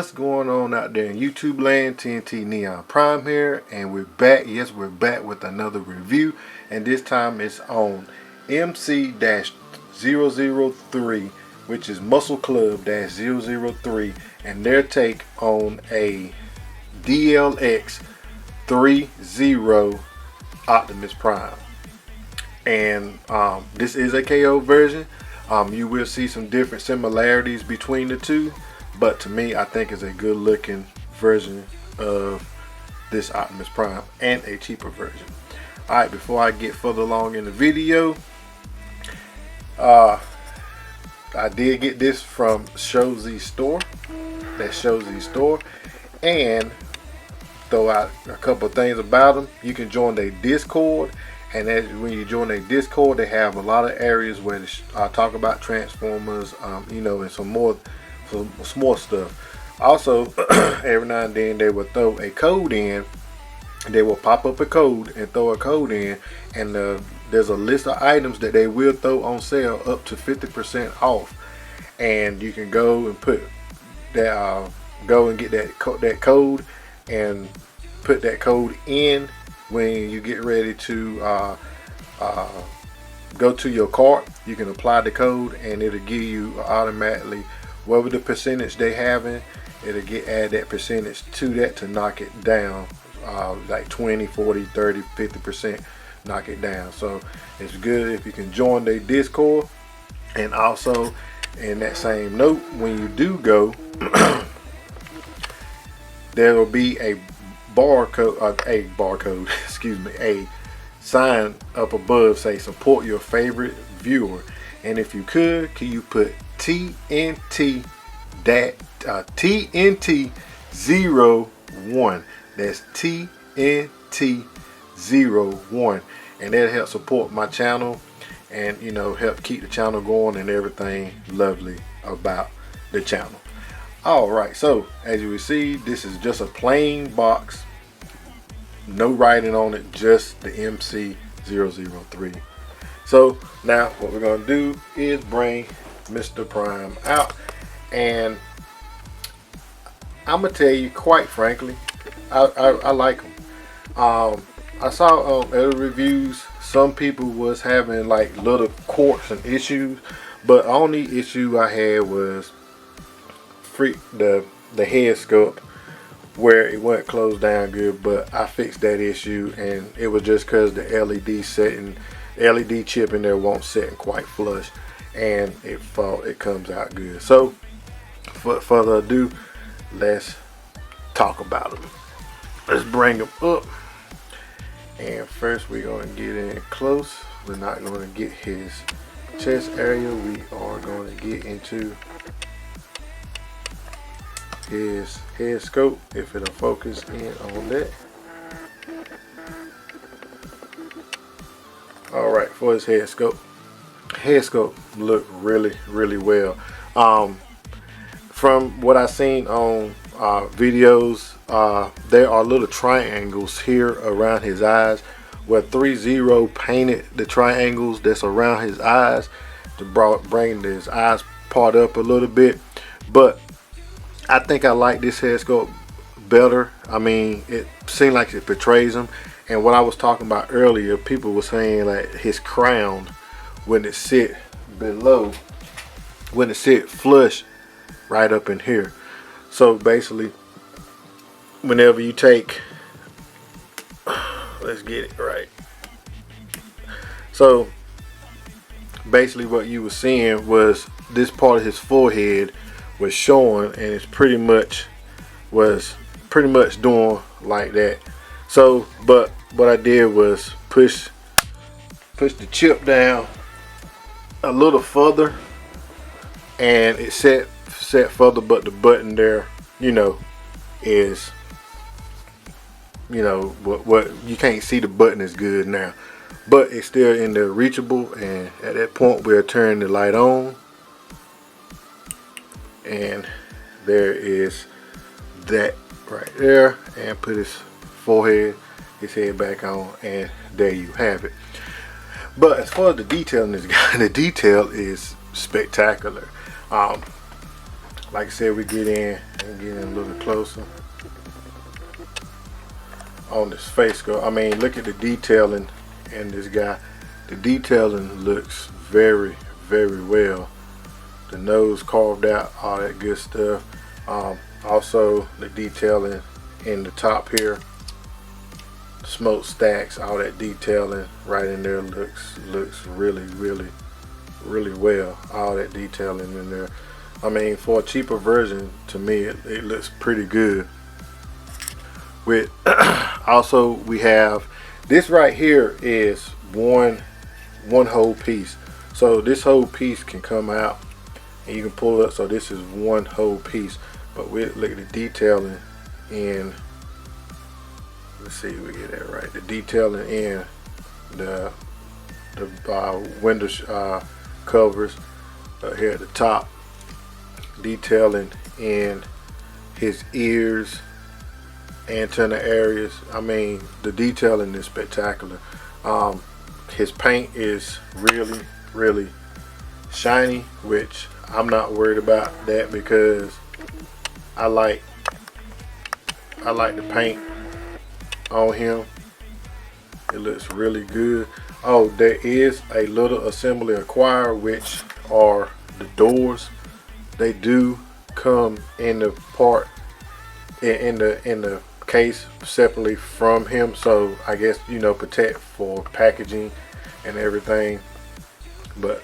What's going on out there in YouTube land? TNT Neon Prime here, and we're back. Yes, we're back with another review, and this time it's on MC-003, which is Muscle Club-003, and their take on a DLX Threezero Optimus Prime. And this is a KO version. You will see some different similarities between the two, but to me, I think it's a good looking version of this Optimus Prime and a cheaper version. Alright, before I get further along in the video, I did get this from Shozy Store. That's Shozy Store. And throw out a couple of things about them. You can join their Discord. And when you join their Discord, they have a lot of areas where they talk about Transformers, you know, and some more stuff. Also, every now and then they will throw a code in. They will pop up a code and throw a code in, and there's a list of items that they will throw on sale up to 50% off. And you can go and put that, go and get that code and put that code in. When you get ready to go to your cart, you can apply the code and it'll give you automatically whatever the percentage they having. It'll add that percentage to that to knock it down, like 20, 40, 30, 50%, knock it down. So it's good if you can join their Discord. And also, in that same note, when you do go, there will be a barcode, excuse me, a sign up above say support your favorite viewer. And if you could you put TNT TNT-01. That's TNT-01, and that'll help support my channel and, you know, help keep the channel going and everything lovely about the channel. Alright, so as you will see, this is just a plain box, no writing on it, just the MC-003. So now what we're going to do is bring Mr. Prime out, and I'm going to tell you, quite frankly, I like him. I saw other reviews, some people was having like little quirks and issues, but the only issue I had was the head sculpt, where it wasn't closed down good. But I fixed that issue, and it was just because the LED chip in there won't set quite flush, and it comes out good. So without further ado, let's talk about them. Let's bring them up, and first we're going to get in close. We're not going to get his chest area. We are going to get into his head scope, if it'll focus in on that. Alright, for his head scope look really well. From what I've seen on videos, there are little triangles here around his eyes, where Threezero painted the triangles that's around his eyes to bring his eyes part up a little bit. But I think I like this head sculpt better. I mean, it seems like it portrays him. And what I was talking about earlier, people were saying like his crown, when it sit below, when it sit flush right up in here. So basically, whenever you take, let's get it right. So basically what you were seeing was this part of his forehead was showing, and it's pretty much doing like that. So but what I did was push the chip down a little further, and it set further, but the button there, you know, is, you know, what you can't see the button is good now, but it's still in there reachable. And at that point we'll turn the light on, and there is that right there, and put his head back on, and there you have it. But as far as the detail in this guy, the detail is spectacular. Like I said, we get in and Get in a little closer on this face sculpt. I mean, look at the detailing in this guy. The detailing looks very, very well. The nose carved out, all that good stuff. Also, the detailing in the top here, smokestacks, all that detailing right in there looks really, really, really well. All that detailing in there. I mean, for a cheaper version, to me, it looks pretty good. With also, we have this right here is one whole piece. So this whole piece can come out and you can pull it up. So this is one whole piece. But we look at the detailing in, let's see if we get that right. The detailing in the window covers here at the top. Detailing in his ears, antenna areas. I mean, the detailing is spectacular. His paint is really, really shiny, which I'm not worried about that because I like the paint on him. It looks really good. Oh, there is a little assembly acquired, which are the doors. They do come in the part in the case separately from him, so I guess, you know, protect for packaging and everything. But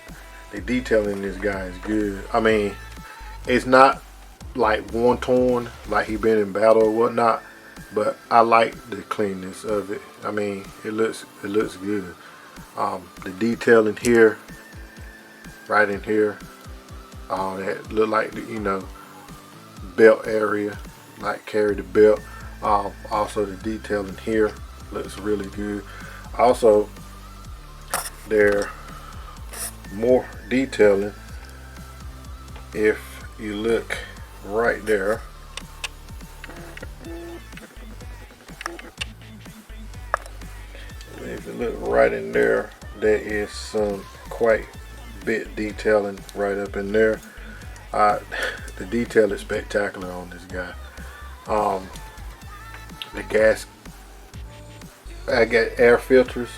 the detailing in this guy is good. I mean, it's not like worn torn like he been in battle or whatnot, but I like the cleanness of it. I mean, it looks good. The detailing here, right in here, all that look like the, you know, belt area, like carry the belt. Also the detailing here looks really good. Also, there more detailing if you look right there. If you look right in there, there is some quite bit detailing right up in there. The detail is spectacular on this guy. The gas, I got air filters.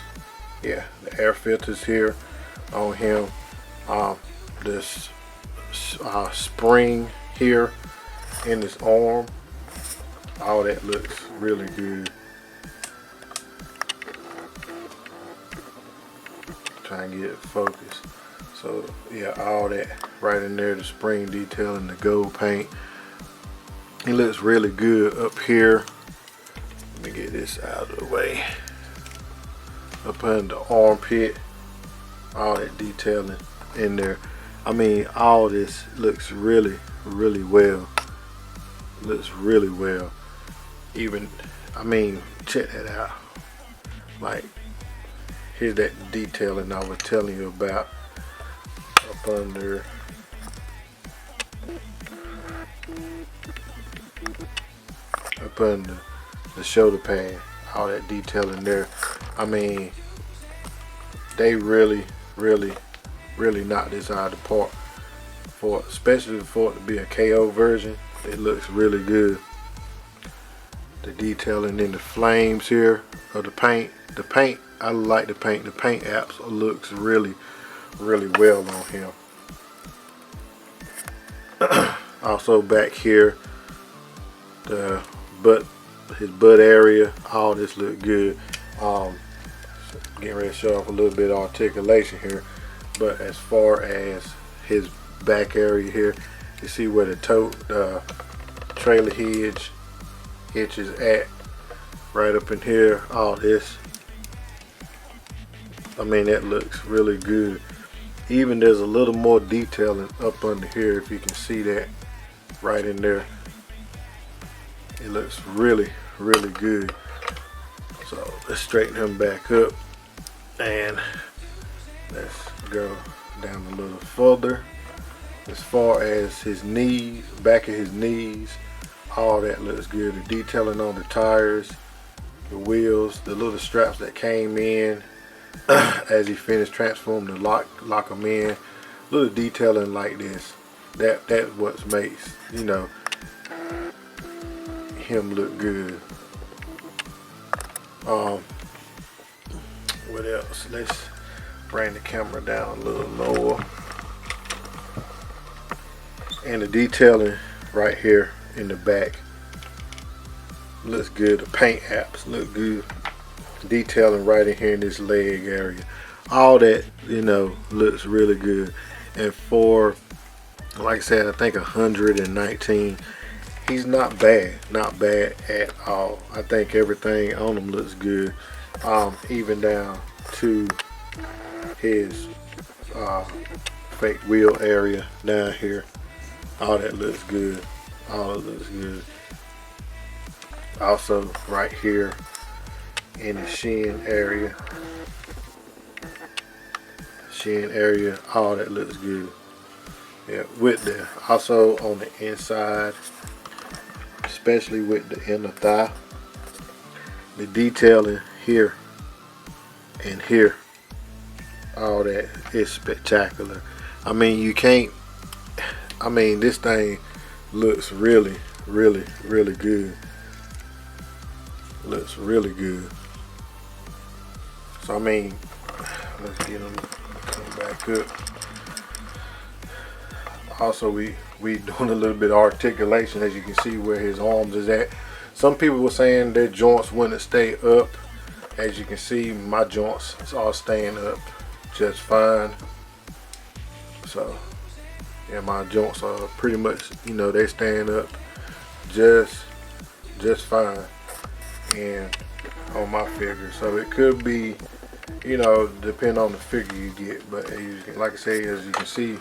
Yeah, the air filters here on him. This spring here in his arm. All that looks really good. Try and get it focused. So yeah, all that right in there, the spring detail and the gold paint. It looks really good up here. Let me get this out of the way. Up under the armpit, all that detailing in there. I mean, all this looks really, really well. Looks really well. Even, I mean, check that out. Like, here's that detailing I was telling you about. Up under the shoulder pad, all that detail in there. I mean, they really, really, really knocked this out of the park. For especially for it to be a KO version, it looks really good. The detailing in the flames here of the paint. The paint, I like the paint. The paint apps looks really, really well on him. Also back here, his butt area, all this look good. Getting ready to show off a little bit of articulation here, but as far as his back area here, you see where the trailer hitch is at, right up in here. All this, I mean, that looks really good. Even there's a little more detailing up under here, if you can see that right in there. It looks really, really good. So let's straighten him back up and let's go down a little further. As far as his knees, back of his knees, all that looks good. The detailing on the tires, the wheels, the little straps that came in as he finished transforming to lock them in. Little detailing like this. That's what makes, you know, him look good. What else? Let's bring the camera down a little lower. And the detailing right here in the back looks good. The paint apps look good. Detailing right in here in this leg area, all that, you know, looks really good. And for, like I said, I think 119, he's not bad at all. I think everything on him looks good, even down to his fake wheel area down here. All that looks good. All it looks good. Also right here in the shin area, all that looks good. Yeah, with the, also on the inside, especially with the inner thigh, the detailing here and here, all that is spectacular. I mean, you can't, I mean, this thing looks really good. Looks really good. So I mean, let's get them come back up. Also, we doing a little bit of articulation, as you can see where his arms is at. Some people were saying their joints wouldn't stay up. As you can see, my joints are staying up just fine. So yeah, my joints are pretty much, you know, they staying up just fine. And on my figure, so it could be, you know, depend on the figure you get, but like I say, as you can see,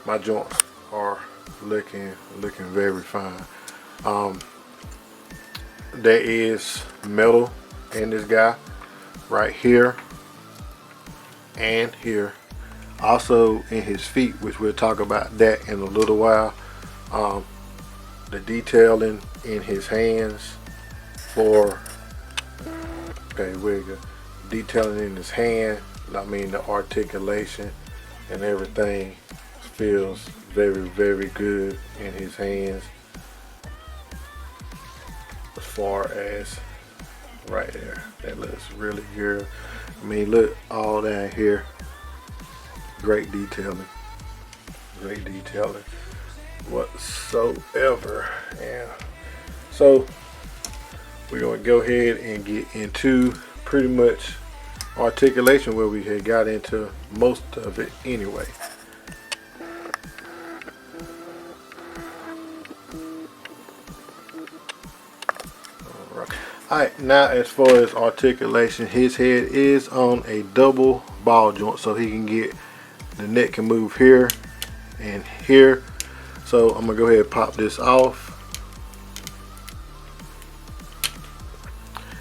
my joints are looking very fine. There is metal in this guy right here and here, also in his feet, which we'll talk about that in a little while. The detailing in his hands for, okay, where you go, detailing in his hand, I mean the articulation and everything feels very good in his hands. As far as right there, that looks really good. I mean, look, all down here, great detailing whatsoever. And so we're going to go ahead and get into pretty much articulation, where we had got into most of it anyway. Alright, now as far as articulation, his head is on a double ball joint, so he can get, the neck can move here and here. So I'm gonna go ahead and pop this off.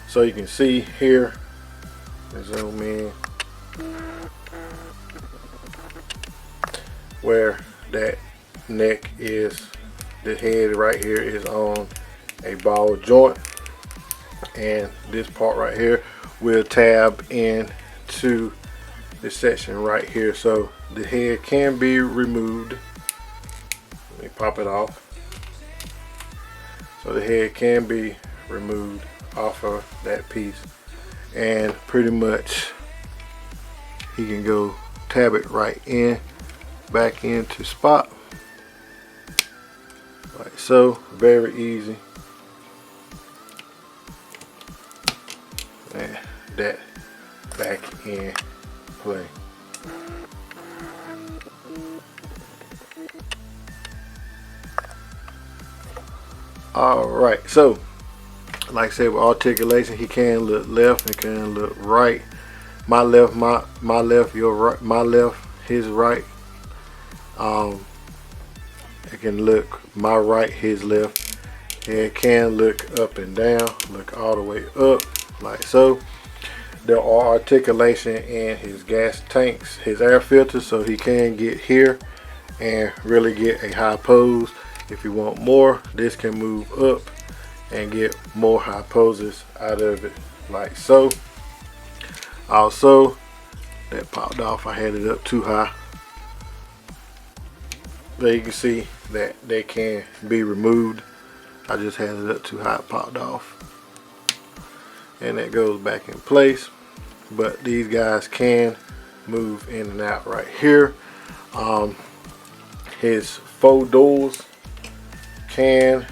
So you can see here, zoom in, where that neck is, the head right here is on a ball joint, and this part right here will tab into this section right here. So the head can be removed. Let me pop it off. So the head can be removed off of that piece, and pretty much he can go tab it right in, back into spot, like so. Very easy. And that back in play. Alright, so like I said, with articulation, he can look left and can look right. My left, my left, your right, my left, his right. It can look my right, his left. And it can look up and down, look all the way up, like so. There are articulation in his gas tanks, his air filter, so he can get here and really get a high pose. If you want more, this can move up and get more high poses out of it, like so. Also, that popped off, I had it up too high. There you can see that they can be removed I just had it up too high, it popped off. And that goes back in place. But these guys can move in and out right here. His 4 doors can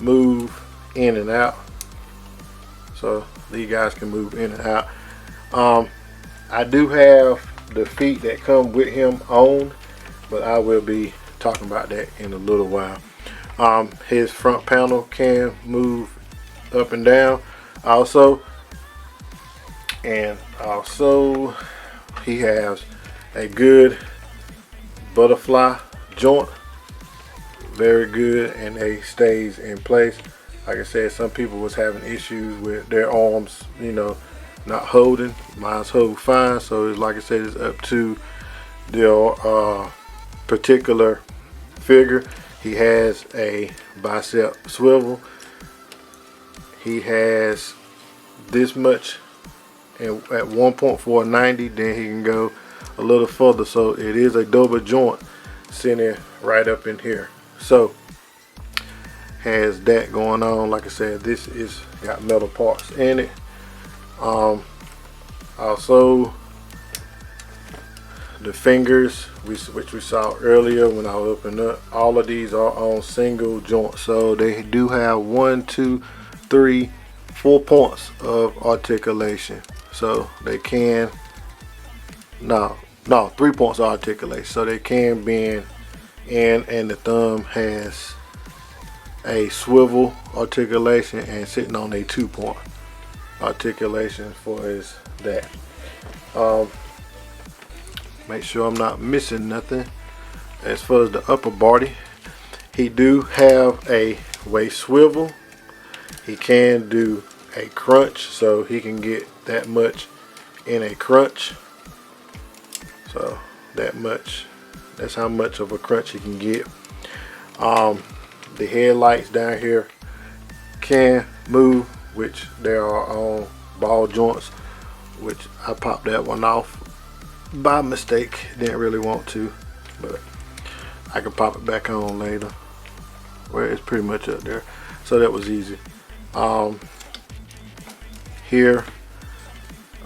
move in and out. So these guys can move in and out. I do have the feet that come with him on, but I will be talking about that in a little while. His front panel can move up and down also, and also he has a good butterfly joint, very good, and they stays in place. Like I said, some people was having issues with their arms, you know, not holding. Mine's hold fine. So it's, like I said, it's up to the particular figure. He has a bicep swivel. He has this much and at 1.490, then he can go a little further. So it is a double joint sitting right up in here. So has that going on. Like I said, this is got metal parts in it. Also the fingers which we saw earlier when I opened up, all of these are on single joints, so they do have 1, 2, 3, 4 points of articulation. So they can 3 points of articulation, so they can bend in, and the thumb has a swivel articulation and sitting on a 2-point articulation for his that. Make sure I'm not missing nothing. As far as the upper body, he do have a waist swivel. He can do a crunch, so he can get that much in a crunch. So that much, that's how much of a crunch he can get. The headlights down here can move, which they are on ball joints, which I popped that one off by mistake. Didn't really want to, but I can pop it back on later, where it's pretty much up there. So that was easy. Here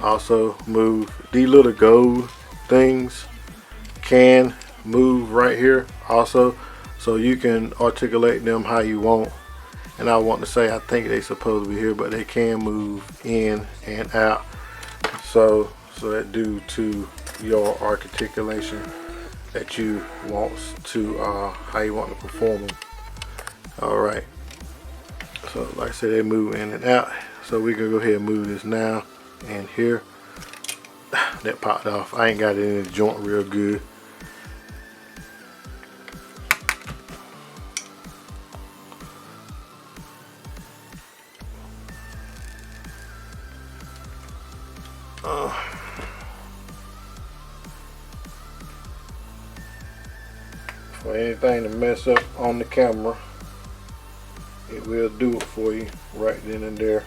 also move. These little gold things can move right here also, so you can articulate them how you want. And I want to say, I think they supposed to be here, but they can move in and out. So that due to your articulation that you want to, how you want to perform them. All right. So like I said, they move in and out. So we can go ahead and move this now. And here, that popped off. I ain't got it in the joint real good. For anything to mess up on the camera, it will do it for you right then and there.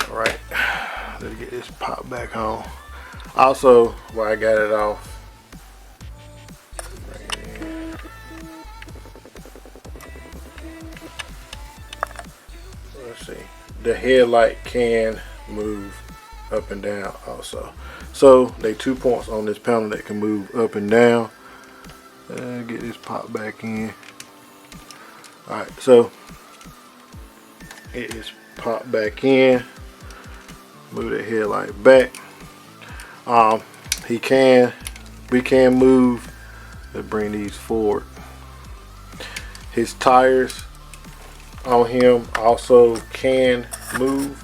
Alright, let's get this pop back on. Also, while I got it off, let's see, the headlight can move up and down also. So they 2 points on this panel that can move up and down. Get this pop back in. Alright, so it is popped back in. Move the headlight back. We can move. Let's bring these forward. His tires on him also can move.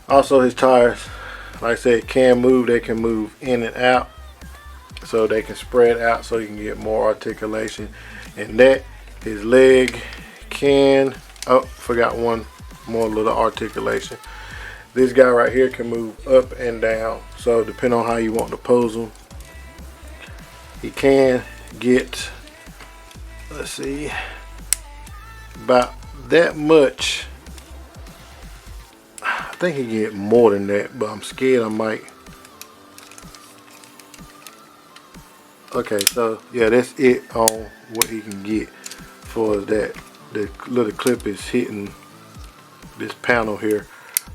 Also his tires, like I said, can move. They can move in and out, so they can spread out so you can get more articulation. And that, his leg can, oh, forgot one more little articulation. This guy right here can move up and down, so depending on how you want to pose him, he can get let's see, about that much. I think he get more than that, but I'm scared I might. Okay, so yeah, that's it on what he can get for that. The little clip is hitting this panel here,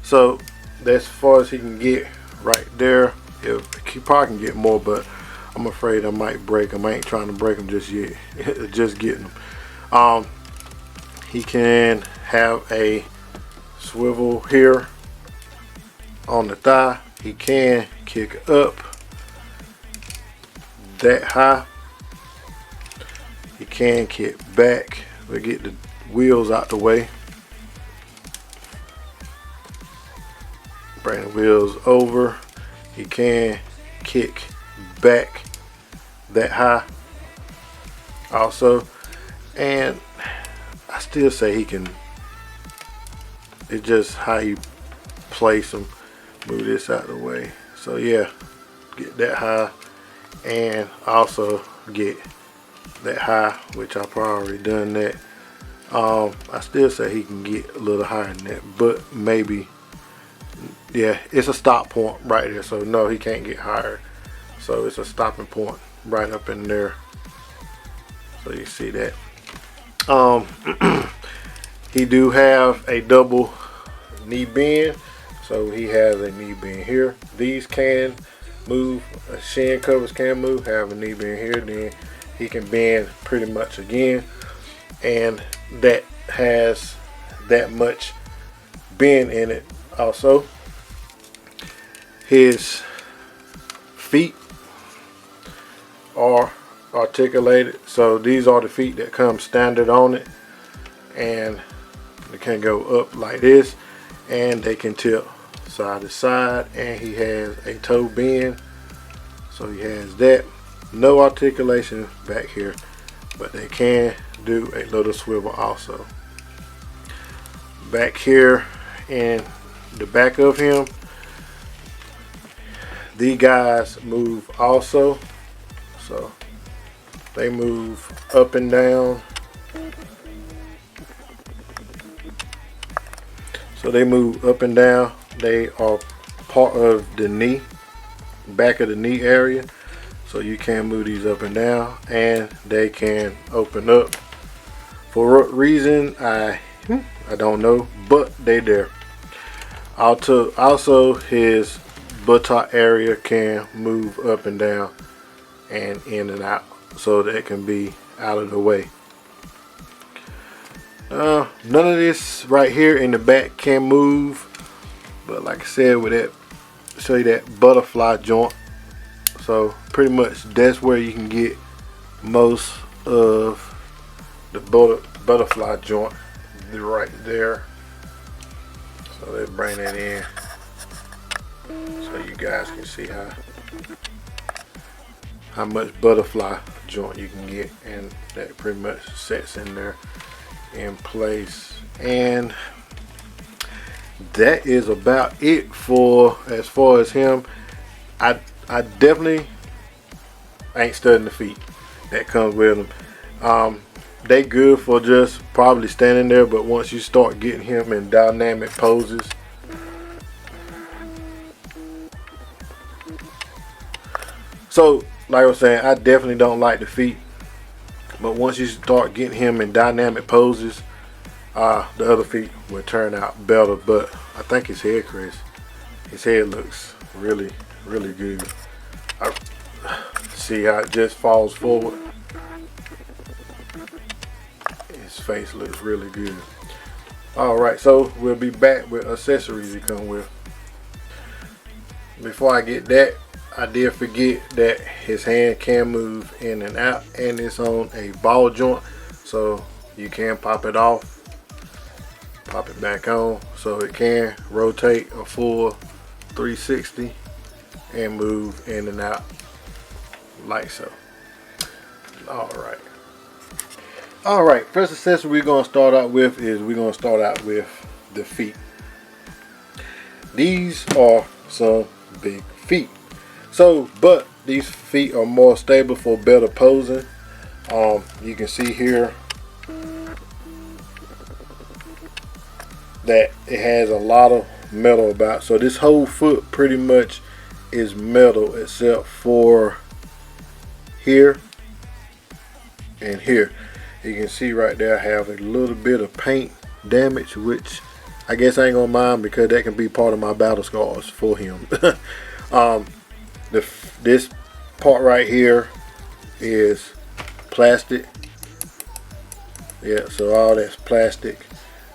so that's as far as he can get right there. He probably can get more, but I'm afraid I might break him. I ain't trying to break him just yet. Just getting him. He can have a swivel here on the thigh. He can kick up that high. He can kick back. We get the wheels out the way. Bring the wheels over. He can kick back that high also, and I still say he can. It's just how you place him. Move this out the way. So yeah, get that high, and also get that high, which I probably already done that. I still say he can get a little higher than that, but maybe, yeah, it's a stop point right there. So no, he can't get higher. So it's a stopping point right up in there. So you see that. He do have a double knee bend. So he has a knee bend here. These can move. Shin covers can move. Have a knee bend here. Then he can bend pretty much again. And that has that much bend in it also. His feet are articulated. So these are the feet that come standard on it. And they can go up like this. And they can tilt side to side. And he has a toe bend. So he has that. No articulation back here. But they can do a little swivel also. Back here in the back of him, these guys move also. So they move up and down. So they move up and down. They are part of the knee, back of the knee area. So you can move these up and down, and they can open up. For what reason, I don't know, but they there. Also, his buttock area can move up and down and in and out, so that can be out of the way. None of this right here in the back can move, but like I said, with that, show you that butterfly joint. So pretty much that's where you can get most of the butterfly joint right there. So let's bring that in so you guys can see how much butterfly joint you can get, and that pretty much sets in there in place. And that is about it for as far as him. I definitely ain't studying the feet that comes with them. They good for just probably standing there, but once you start getting him in dynamic poses, so like I was saying, I definitely don't like the feet, but once you start getting him in dynamic poses, the other feet will turn out better. But I think his head, Chris, his head looks really good. See how it just falls forward. His face looks really good. Alright, so we'll be back with accessories he come with. Before I get that, I did forget that his hand can move in and out, and it's on a ball joint, so you can pop it off, pop it back on, so it can rotate a full 360 and move in and out like so. Alright, first accessory we're going to start out with is the feet. These are some big feet. So, but these feet are more stable for better posing. You can see here that it has a lot of metal about, so this whole foot pretty much is metal except for here and here. You can see right there I have a little bit of paint damage, which I guess I ain't gonna mind because that can be part of my battle scars for him. This part right here is plastic. Yeah, so all that's plastic,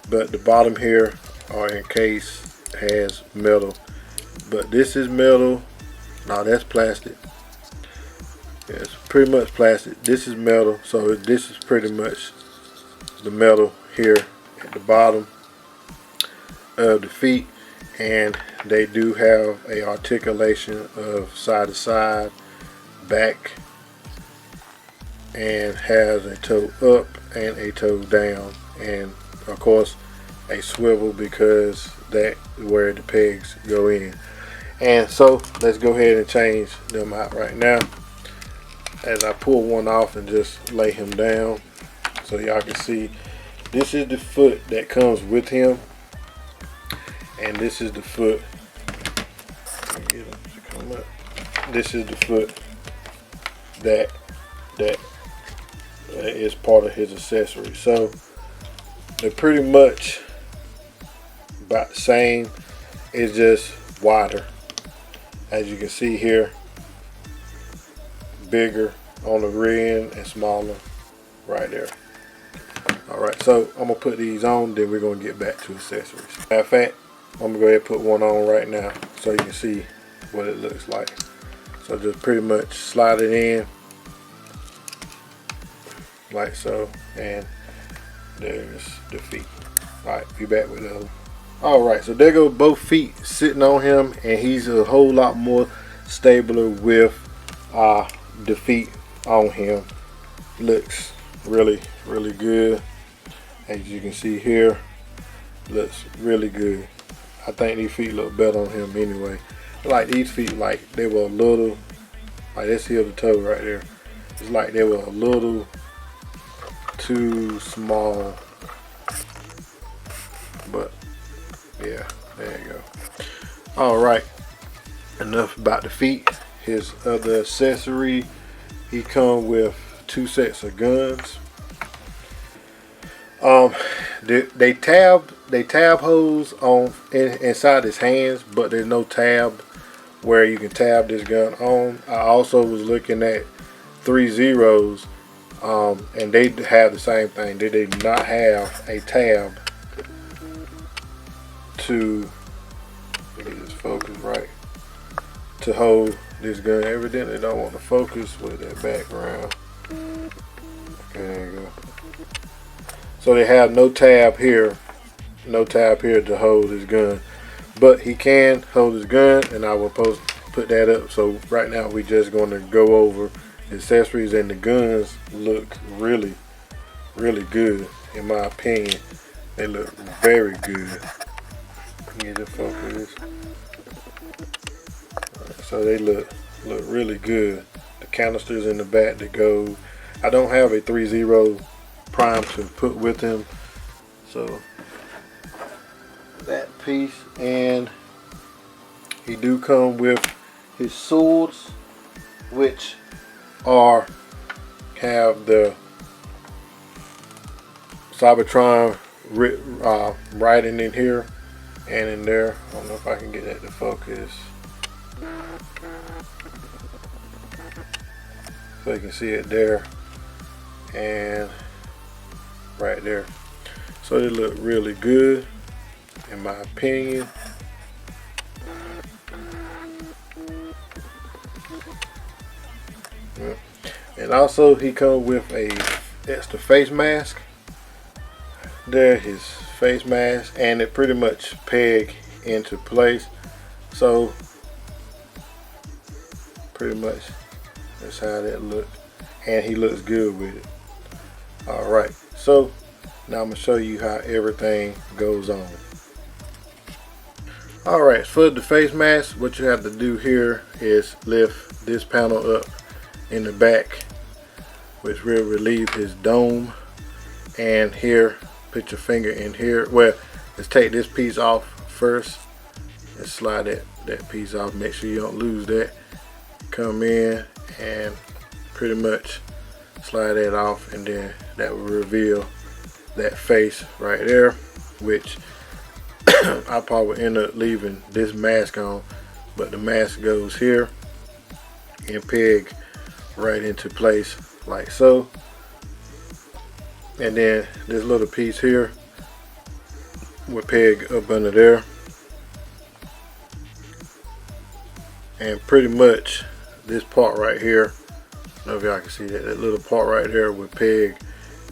but the bottom here or encase has metal. But this is metal. Now that's plastic. Yeah, it's pretty much plastic. This is metal, so this is pretty much the metal here at the bottom of the feet, and they do have a articulation of side to side, back, and has a toe up and a toe down, and of course a swivel because that's where the pegs go in. And so let's go ahead and change them out right now, as I pull one off and just lay him down so y'all can see. This is the foot that comes with him, and this is the foot, get him to come up. This is the foot that is part of his accessory. So they're pretty much about the same. It's just wider, as you can see here, bigger on the rear end and smaller right there. Alright, so I'm gonna put these on, then we're gonna get back to accessories. Matter of fact, I'm gonna go ahead and put one on right now so you can see what it looks like. So just pretty much slide it in like so, and there's the feet. Alright, be back with the other. Alright, so there go both feet sitting on him, and he's a whole lot more stabler with the feet on him. Looks really good. As you can see here, looks really good. I think these feet look better on him anyway. Like these feet, like they were a little, like this heel to toe right there, it's like they were a little too small, but yeah, there you go. Alright, enough about the feet. His other accessory, he come with 2 sets of guns. They tab holes on inside his hands, but there's no tab where you can tab this gun on. I also was looking at Threezeros, and they have the same thing. They did not have a tab to get this focus right to hold this gun. Evidently don't want to focus with that background. Okay, there you go. So they have no tab here to hold his gun, but he can hold his gun, and I will put that up. So right now we're just going to go over the accessories, and the guns look really good in my opinion. They look very good. Get the focus. So they look really good. The canisters in the back that go. I don't have a Threezero Prime to put with him, so that piece. And he do come with his swords, which have the Cybertron writing in here and in there. I don't know if I can get that to focus, so you can see it there and right there. So they look really good in my opinion. And also he comes with a extra face mask. There, his face mask, and it pretty much peg into place. So pretty much that's how that looked, and he looks good with it. Alright, so now I'm going to show you how everything goes on. Alright, for the face mask, what you have to do here is lift this panel up in the back, which will relieve his dome. And here, put your finger in here. Well, let's take this piece off first. Let's slide that piece off. Make sure you don't lose that. Come in and pretty much slide that off, and then that will reveal that face right there, which I probably end up leaving this mask on, but the mask goes here and peg right into place like so. And then this little piece here will peg up under there, and pretty much this part right here, I don't know if y'all can see that, that little part right there will peg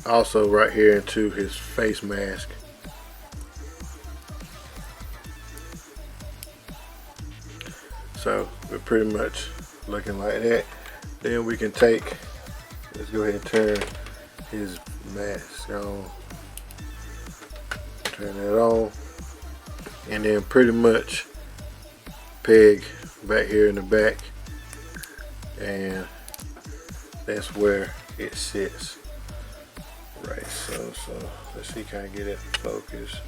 also right here into his face mask. So we're pretty much looking like that. Then we can take, let's go ahead and turn his mask on. Turn that on. And then pretty much peg back here in the back. And that's where it sits. Right, so let's see, can I get it focused?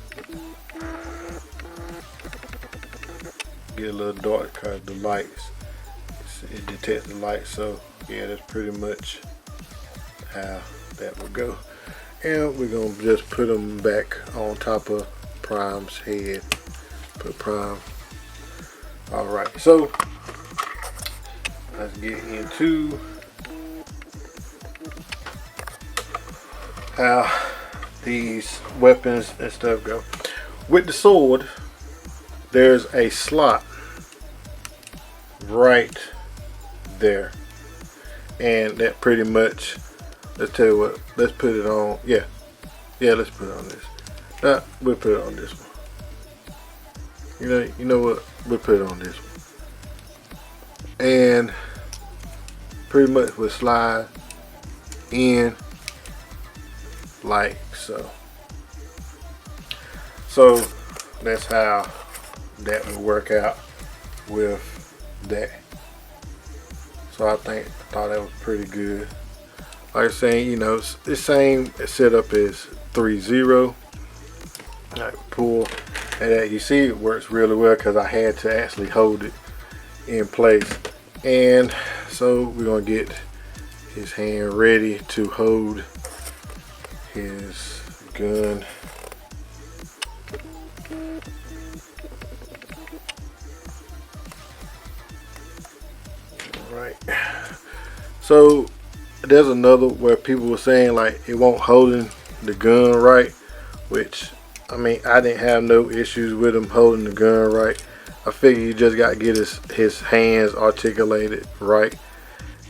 Get a little dark because the lights, it detects the light. So yeah, that's pretty much how that would go. And we're gonna just put them back on top of Prime's head. Put Prime. All right, so let's get into how these weapons and stuff go. With the sword, there's a slot right there, and that pretty much, let's tell you what, let's put it on. Yeah, let's put it on this. We'll put it on this one. You know what, we'll put it on this one, and pretty much we'll slide in like so. So that's how that would work out with that. So I thought that was pretty good. Like I'm saying, you know, it's the same setup as Threezero. I pull, and you see it works really well because I had to actually hold it in place. And so we're gonna get his hand ready to hold his gun. Right. So there's another where people were saying like it won't holding the gun right, which I mean I didn't have no issues with him holding the gun right. I figure you just got to get his hands articulated right,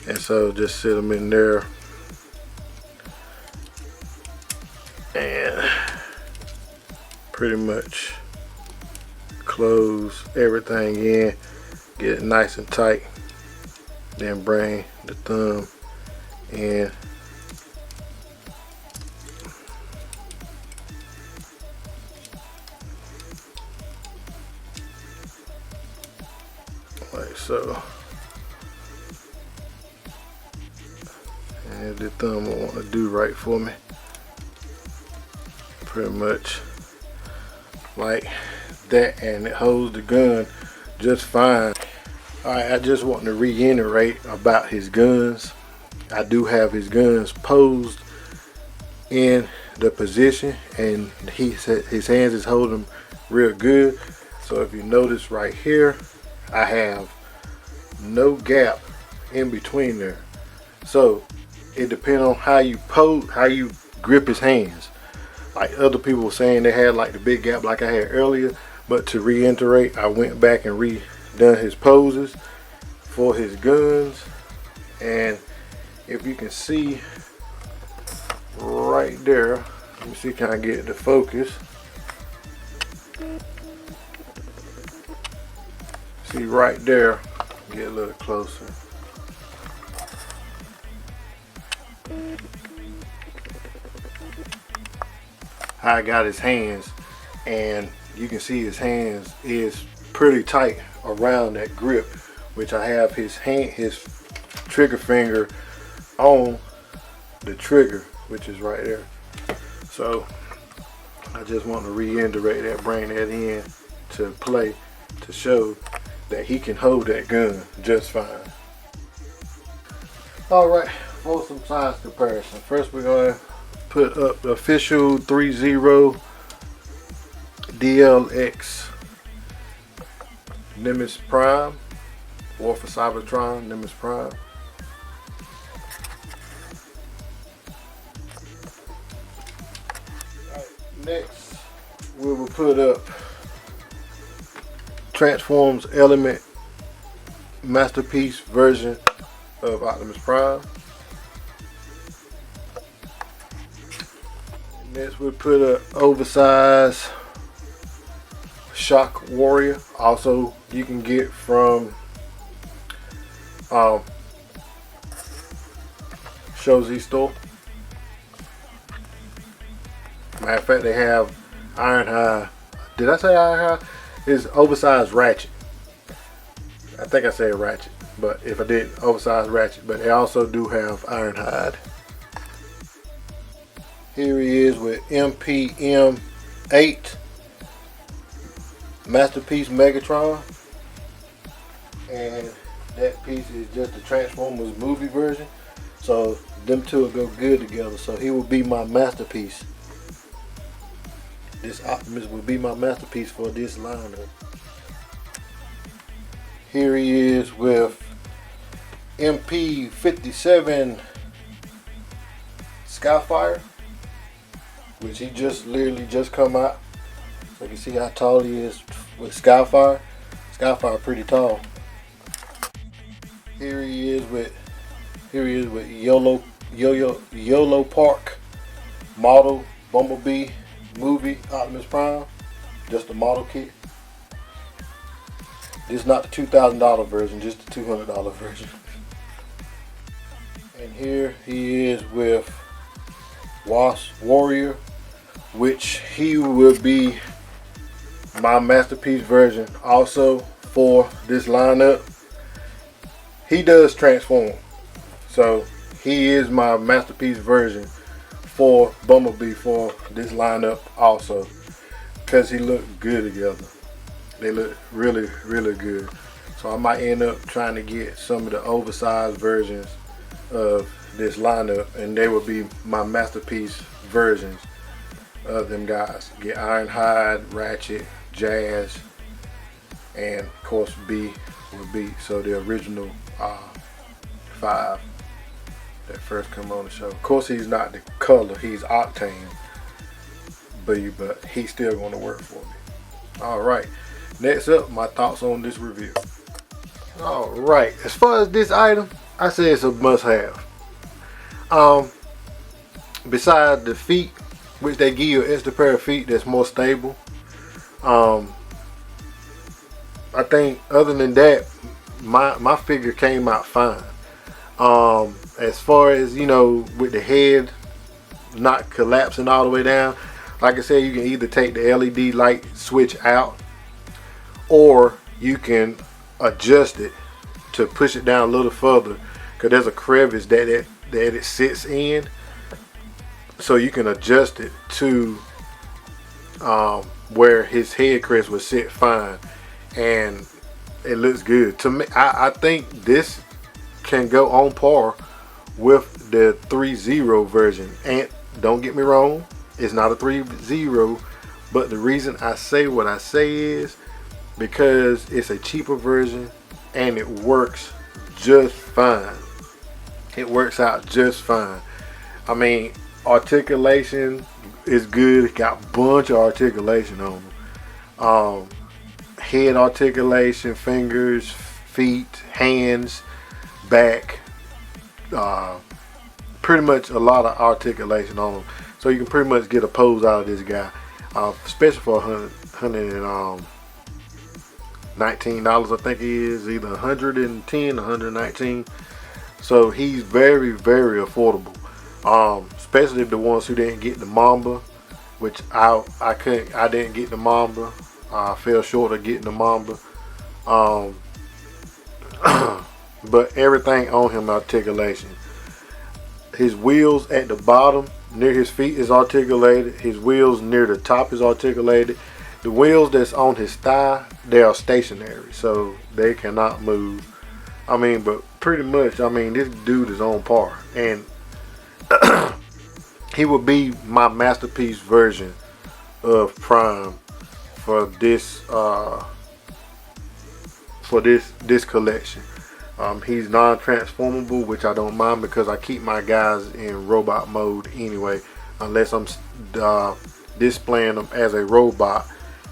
and so just sit them in there and pretty much close everything in, get it nice and tight, then bring the thumb in like so, and the thumb will want to do right for me, pretty much like that, and it holds the gun just fine. Alright, I just want to reiterate about his guns. I do have his guns posed in the position, and he said his hands is holding real good. So if you notice right here, I have no gap in between there. So it depends on how you pose, how you grip his hands. Like other people were saying they had like the big gap like I had earlier, but to reiterate, I went back and redone his poses for his guns. And if you can see right there, let me see, can I get it to focus? See right there, get a little closer. How I got his hands, and you can see his hands is pretty tight around that grip, which I have his trigger finger on the trigger, which is right there. So I just want to reiterate that, bring that in to play to show that he can hold that gun just fine. Alright, for some size comparison. First we're going to put up the official Threezero DLX Optimus Prime, War for Cybertron Optimus Prime. Next, we will put up Transforms Element Masterpiece version of Optimus Prime. Next, we'll put up oversized Shock Warrior. Also, you can get from Shozi store. Matter of fact, they have Ironhide. Did I say Ironhide? It's oversized Ratchet. I think I said Ratchet, but if I didn't, oversized Ratchet. But they also do have Ironhide. Here he is with MPM-8 Masterpiece Megatron, and that piece is just the Transformers movie version. So them two will go good together. So he will be my masterpiece. This Optimus will be my masterpiece for this lineup. Here he is with MP-57 Skyfire, which he just literally just come out. So you can see how tall he is with Skyfire. Skyfire pretty tall. Here he is with YOLO Park model Bumblebee movie Optimus Prime. Just the model kit. This is not the $2,000 version, just the $200 version. And here he is with Wasp Warrior, which he will be my masterpiece version also for this lineup. He does transform, so he is my masterpiece version for Bumblebee for this lineup also, because he looked good together. They look really, really good. So I might end up trying to get some of the oversized versions of this lineup, and they will be my masterpiece versions of them guys. Get Ironhide, Ratchet, Jazz, and of course B will be, so the original 5 that first come on the show. Of course he's not the color, he's Octane, but he's still going to work for me. Alright, next up, my thoughts on this review. Alright, as far as this item, I say it's a must have. Besides the feet, which they give you an extra pair of feet that's more stable, I think other than that, my figure came out fine. As far as, you know, with the head not collapsing all the way down, like I said, you can either take the LED light switch out, or you can adjust it to push it down a little further, because there's a crevice that it sits in, so you can adjust it to where his head crest would sit fine, and it looks good to me. I think this can go on par with the Threezero version, and don't get me wrong, it's not a Threezero, but the reason I say what I say is because it's a cheaper version and it works just fine. It works out just fine. I mean, articulation is good. It got a bunch of articulation on them. Head articulation, fingers, feet, hands, back, pretty much a lot of articulation on them. So you can pretty much get a pose out of this guy, especially for $119. I think he is either 110 or 119. So he's very, very affordable. Especially the ones who didn't get the Mamba, which I didn't get the Mamba. I fell short of getting the Mamba. But everything on him articulation. his wheels at the bottom near his feet is articulated. His wheels near the top is articulated. The wheels that's on his thigh, they are stationary, so they cannot move. I mean, but pretty much, I mean, this dude is on par, and he would be my masterpiece version of Prime for this this collection. He's non-transformable, which I don't mind because I keep my guys in robot mode anyway, unless I'm displaying them as a robot,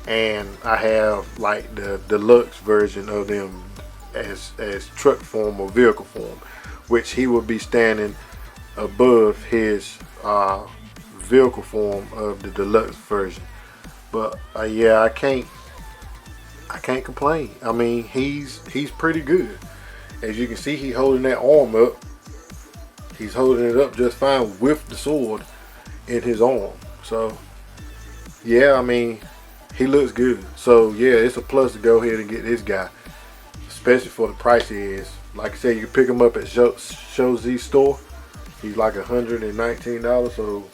and I have like the deluxe version of them as truck form or vehicle form, which he would be standing above his vehicle form of the deluxe version. But yeah, I can't complain. I mean, he's pretty good. As you can see, he's holding that arm up. He's holding it up just fine with the sword in his arm. So yeah, I mean, he looks good. So yeah, it's a plus to go ahead and get this guy, especially for the price he is. Like I said, you can pick him up at Show Z store. He's like $119. So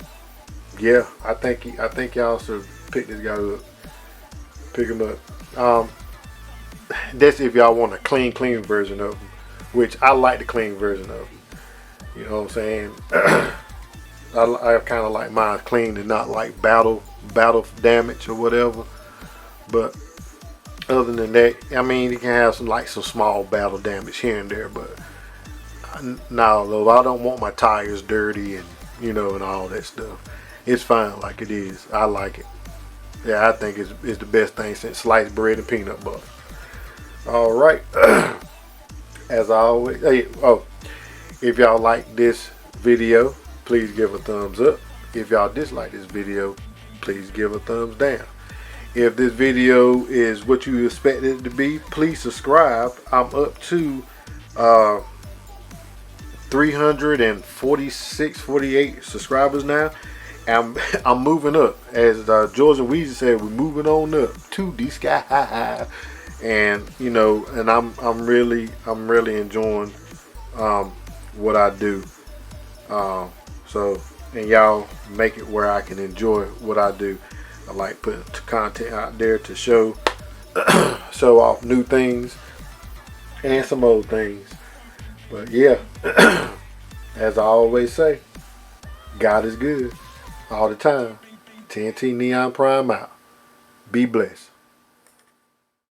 yeah, I think y'all should pick this guy up. Pick him up. That's if y'all want a clean version of him, which I like the clean version of him. You know what I'm saying? I kind of like mine clean and not like battle damage or whatever. But other than that, I mean, you can have some small battle damage here and there, but no, though, I don't want my tires dirty and and all that stuff. It's fine like it is. I like it. Yeah, I think it's the best thing since sliced bread and peanut butter. All right. As I always, if y'all like this video, please give a thumbs up. If y'all dislike this video, please give a thumbs down. If this video is what you expect it to be, please subscribe. I'm up to 346, 48 subscribers now. I'm moving up. As George and Weezy said, we're moving on up to the sky. And and I'm really enjoying what I do. So, and y'all make it where I can enjoy what I do. I like putting content out there to show off new things and some old things. But yeah, as I always say, God is good all the time. TNT Neon Prime out. Be blessed.